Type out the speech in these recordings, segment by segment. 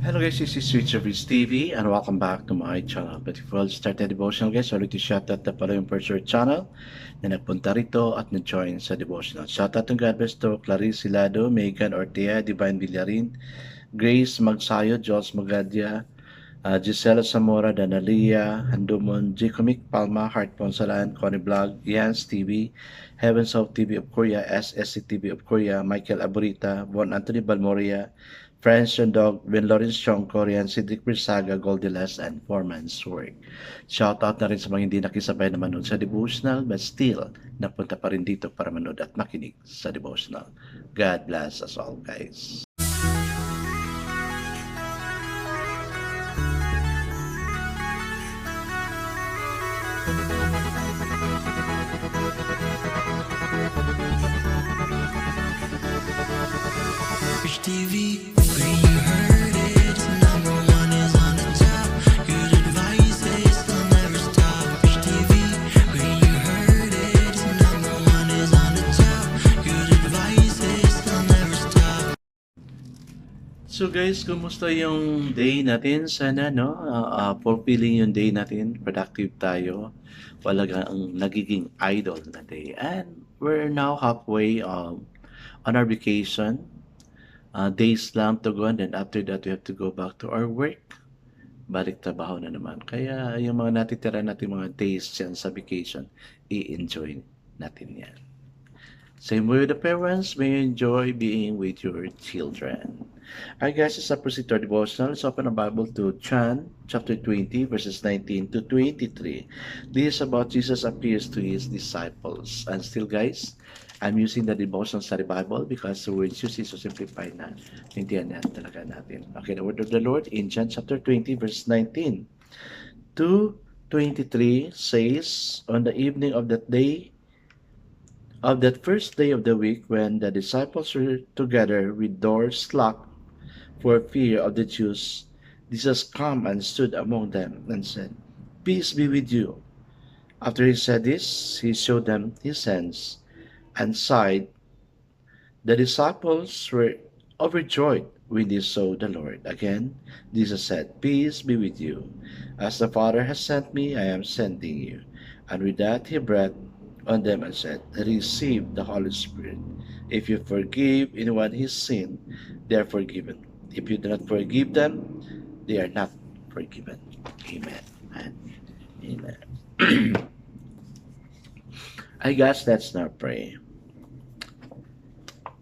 Hello guys, this is Switch of TV and welcome back to my channel. But before I start the devotional guys, sorry to shout out na pala yung Pursuit channel na nagpunta rito at nag-join sa devotional. Shout out to God bless to Clarice Hilado, Megan Ortea, Divine Villarin, Grace Magsayo, Jones Magadia, Gisela Zamora, Danalia, Handumon, Jicomic Palma, Heart Ponsalan, Connie Vlog, Ians TV, Heavens of TV of Korea, SSC TV of Korea, Michael Aburita, Bon Anthony Balmoria, Friends and Dog, Ben Lawrence Chong, Korean, Cedric Bersaga, Goldilas, and Foreman's Work. Shoutout na rin sa mga hindi nakisabay na manood sa devotional but still napunta pa rin dito para manood at makinig sa devotional. God bless us all guys. Fish TV, where you heard it, number one is on the top. Good advice is they'll never stop. Fish TV, where you heard it, number one is on the top. Good advice is they'll never stop. So guys, kumusta yung day natin? Sana fulfilling yung day natin, productive tayo. Walang nagiging idle na day. And we're now halfway on our vacation. Days lang to go and then after that we have to go back to our work. Balik trabaho na naman. Kaya yung mga natitira natin mga days dyan sa vacation, i-enjoy natin yan. Same way with the parents, may you enjoy being with your children. Alright guys, let's proceed to our devotional. Let's open our Bible to John chapter 20 verses 19 to 23. This is about Jesus appears to his disciples. And still guys, I'm using the devotional study Bible because the words used is so simplified na hindi yan talaga natin. Okay, the word of the Lord in John chapter 20 verse 19 to 23 says, on the evening of that first day of the week, when the disciples were together with doors locked for fear of the Jews, Jesus came and stood among them and said, "Peace be with you." After he said this, he showed them his hands and side. The disciples were overjoyed when they saw the Lord. Again, Jesus said, "Peace be with you. As the Father has sent me, I am sending you." And with that, he breathed on them and said, "Receive the Holy Spirit. If you forgive anyone his sin, they are forgiven. If you do not forgive them, they are not forgiven." Amen. And amen. I guess let's now pray.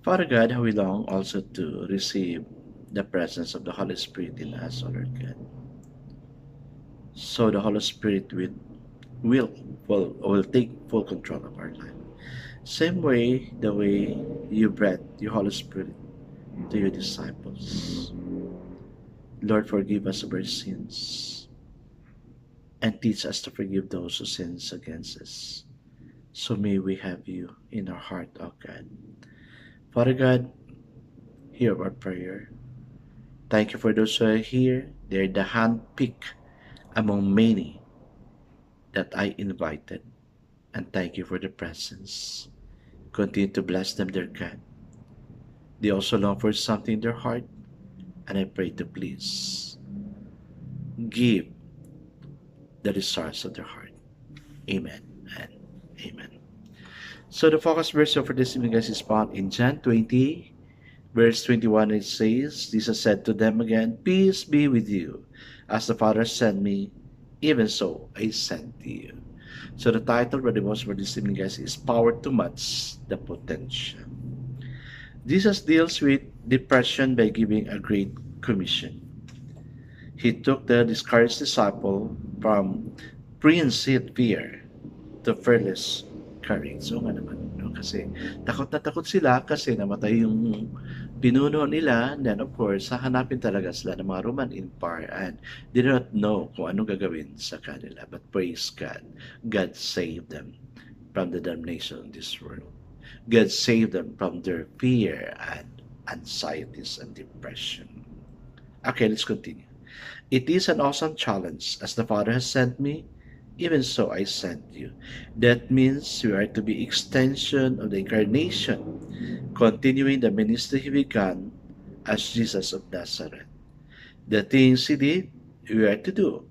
Father God, how we long also to receive the presence of the Holy Spirit in us, O Lord God. So the Holy Spirit will take full control of our life. Same way, the way you breathed your Holy Spirit to your disciples. Lord, forgive us of our sins and teach us to forgive those who sins against us. So may we have you in our heart, O God. Father God, hear our prayer. Thank you for those who are here. They're the handpicked among many that I invited. And thank you for the presence. Continue to bless them, dear God. They also long for something in their heart. And I pray to please give the desires of their heart. Amen and amen. So the focus verse for this evening guys is found in John 20 verse 21. It says, Jesus said to them again, "Peace be with you. As the Father sent me, even so I sent to you." So the title for the most for this evening guys is Power to Match the Potential. Jesus deals with depression by giving a great commission. He took the discouraged disciple from pre-insane fear to fearless courage. So nga naman, no? Kasi takot na takot sila kasi namatay yung pinuno nila. And then of course, hahanapin talaga sila ng mga Roman Empire and they do not know kung anong gagawin sa kanila. But praise God, God saved them from the damnation of this world. God saved them from their fear and anxieties and depression. Okay, let's continue. It is an awesome challenge. As the Father has sent me, even so I sent you. That means you are to be extension of the incarnation, continuing the ministry he began as Jesus of Nazareth. The things he did, we are to do.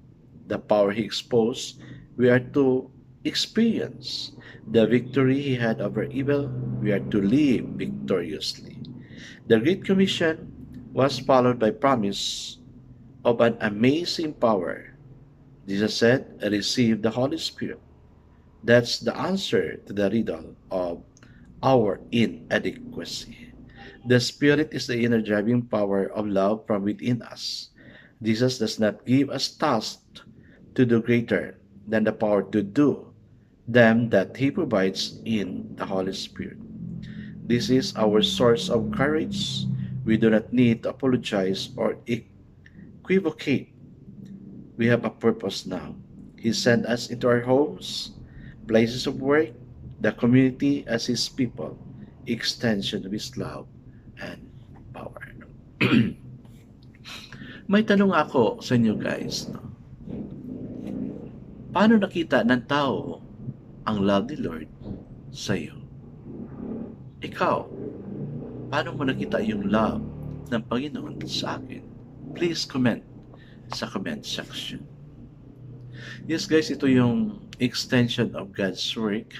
The power he exposed, we are to experience. The victory he had over evil, we are to live victoriously. The Great Commission was followed by promise of an amazing power. Jesus said, receive the Holy Spirit. That's the answer to the riddle of our inadequacy. The Spirit is the inner driving power of love from within us. Jesus does not give us tasks to do greater than the power to do them that He provides in the Holy Spirit. This is our source of courage. We do not need to apologize or equivocate. We have a purpose now. He sent us into our homes, places of work, the community as His people, extension of His love and power. May tanong ako sa inyo guys, no? Paano nakita ng tao ang love ni Lord sa iyo? Ikaw, paano mo nakita yung love ng Panginoon sa akin? Please comment sa comment section. Yes guys, ito yung extension of God's work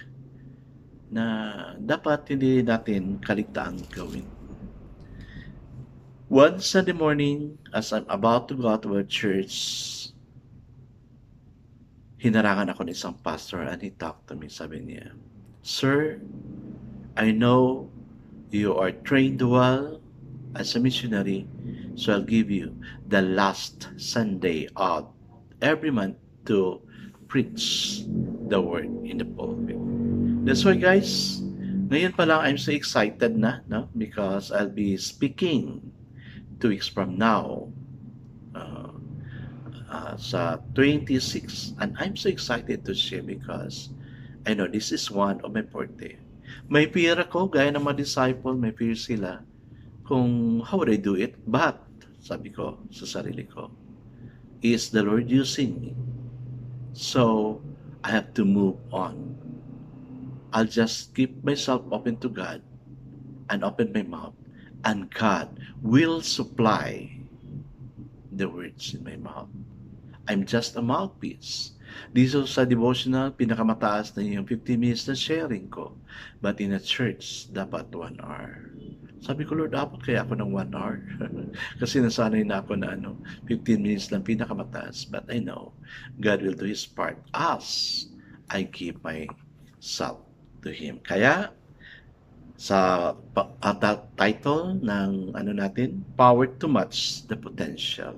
na dapat hindi natin kaligtaan gawin. One Sunday morning, as I'm about to go out to a church, hinarangan ako ng isang pastor and he talked to me. Sabi niya, Sir, I know you are trained well as a missionary, so I'll give you the last Sunday of every month to preach the word in the pulpit. That's why guys, ngayon pa lang I'm so excited na, no? Because I'll be speaking 2 weeks from now sa 26, and I'm so excited to share because I know this is one of my forte. May fear ako, gaya ng mga disciple, may fear sila kung how would I do it, but sabi ko sa sarili ko, is the Lord using me? So I have to move on. I'll just keep myself open to God and open my mouth, and God will supply the words in my mouth. I'm just a mouthpiece. Dito sa devotional, pinakamataas na yung 15 minutes na sharing ko. But in a church, dapat 1 hour. Sabi ko, Lord, dapat kaya ako ng 1 hour? Kasi nasanay na ako na 15 minutes lang pinakamataas. But I know, God will do His part as I give myself to Him. Kaya, sa title ng natin, Power to Match the Potential.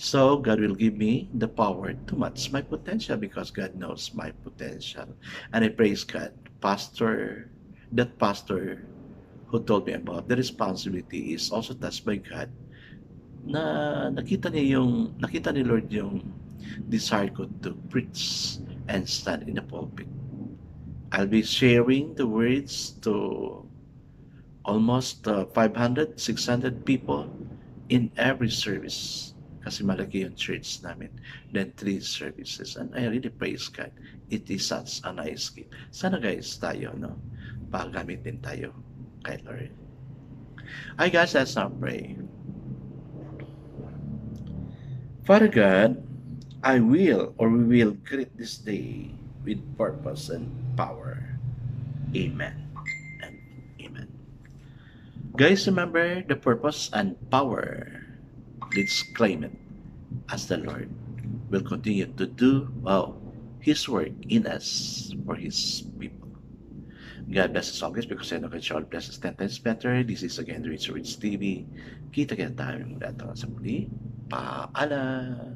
So, God will give me the power to match my potential because God knows my potential. And I praise God. That pastor who told me about the responsibility is also touched by God na nakita ni Lord yung desire ko to preach and stand in the pulpit. I'll be sharing the words to almost 500, 600 people in every service. Kasi malaki yung church namin. Then 3 services. And I really praise God. It is such a nice gift. Sana guys tayo, pagamit din tayo kay Lord. Hi guys, let's now pray. Father God, we will greet this day with purpose and power. Amen and amen. Guys, remember the purpose and power. Let's claim it as the Lord will continue to do His work in us for His people. God bless us always because I know God shall bless us 10 times better. This is again the Rich TV. Kita-kita tayo mula sa muli. Paalam!